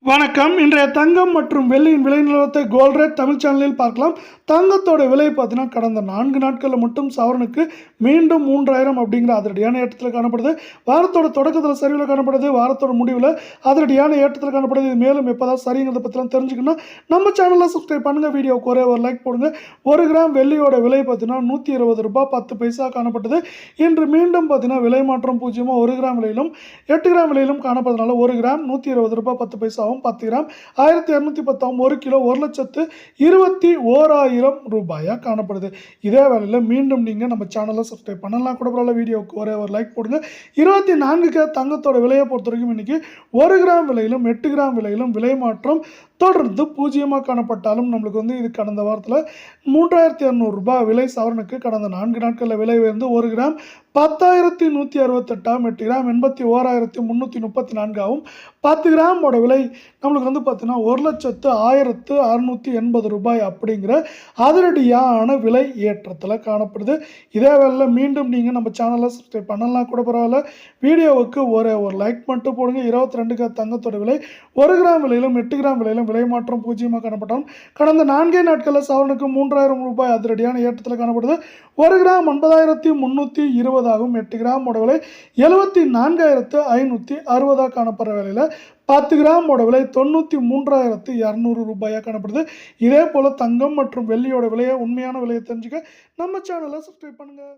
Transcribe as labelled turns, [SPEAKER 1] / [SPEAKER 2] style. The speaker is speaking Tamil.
[SPEAKER 1] வணக்கம். இன்றைய தங்கம் மற்றும் வெள்ளியின் விலை நிலவரத்தை கோல்ட் ரேட் தமிழ் சேனலில் பார்க்கலாம். தங்கத்தோட விலை பார்த்தீங்கன்னா கடந்த 4 நாட்களில் மட்டும் சவரனுக்கு மீண்டும் 3000 அப்படிங்கிற அதிரடியான ஏற்றத்தில் காணப்படுது. வாரத்தோட தொடக்கத்தில் சரிவில் காணப்படுது, வாரத்தோட முடிவில் அதிரடியான ஏற்றத்தில் காணப்படுது. இது மேலும் எப்போதான் சரிங்கிறத பற்றிலாம் தெரிஞ்சுக்கணும். நம்ம சேனலில் சப்ஸ்கிரைப் பண்ணுங்கள், வீடியோவுக்கு ஒரே ஒரு லைக் போடுங்க. 1 கிராம் வெள்ளியோட விலை பார்த்தீங்கன்னா 120 ரூபாய் 10 பைசா காணப்பட்டது. இன்று மீண்டும் பார்த்தீங்கன்னா விலை மாற்றம் பூஜ்ஜியமாக 1 கிராம் விலையிலும் 8 கிராம் விலையிலும் காணப்படுறதுனால 1 கிராம் 120 ரூபாய் 10 பைசாவும் 10 கிராம் 1210 1 கிலோ 1,21,000 ரூபாயா காணப்படுது. இதே வேளையில் மீண்டும் நீங்கள் நம்ம சேனலை சப்ஸ்கிரைப் பண்ணலாம் கூட பரவாயில்ல, வீடியோவுக்கு ஒரே ஒரு லைக் போடுங்க. 24K தங்கத்தோட விலையை பொறுத்த வரைக்கும் இன்னைக்கு 1 கிராம் விலையிலும் 8 கிராம் விலையிலும் விலை மாற்றம் தொடர்ந்து பூஜ்ஜியமாக காணப்பட்டாலும் நம்மளுக்கு இது கடந்த வாரத்தில் 3200 ரூபாய் விலை சவரனுக்கு கடந்த 4 நாட்களில் விலை உயர்ந்து 1 கிராம் 10,168 8 கிராம் 81,334 10 கிராமோட விலை நம்மளுக்கு பார்த்தீங்கன்னா 1,01,680 ரூபாய் அப்படிங்கிற அதிரடியான விலை ஏற்றத்தில் காணப்படுது. இதே வேளையில் மீண்டும் நீங்கள் நம்ம சேனலை சப்ஸ்கிரைப் பண்ணலாம் கூட பரவாயில்ல, வீடியோவுக்கு ஒரே ஒரு லைக் மட்டும் போடுங்க. 22K தங்கத்தோட விலை 1 கிராம் விலையிலும் 8 கிராம் விலையிலும் விலை மாற்றம் பூஜ்ஜியமாக காணப்பட்டாலும் கடந்த 4 நாட்களில் சவரனுக்கு 3000 ரூபாய் அதிரடியான ஏற்றத்தில் காணப்படுது. 1 கிராம் 9,320 ஆகும். 8 கிராமோட விலை 74,560 காணப்படுற வேலையில் 10 கிராமோட விலை 93,200 ரூபாயாக காணப்படுது. இதே போல் தங்கம் மற்றும் வெள்ளியோட விலையை உண்மையான விலையை தெரிஞ்சுக்க நம்ம சேனலை சப்ஸ்கிரைப் பண்ணுங்கள்.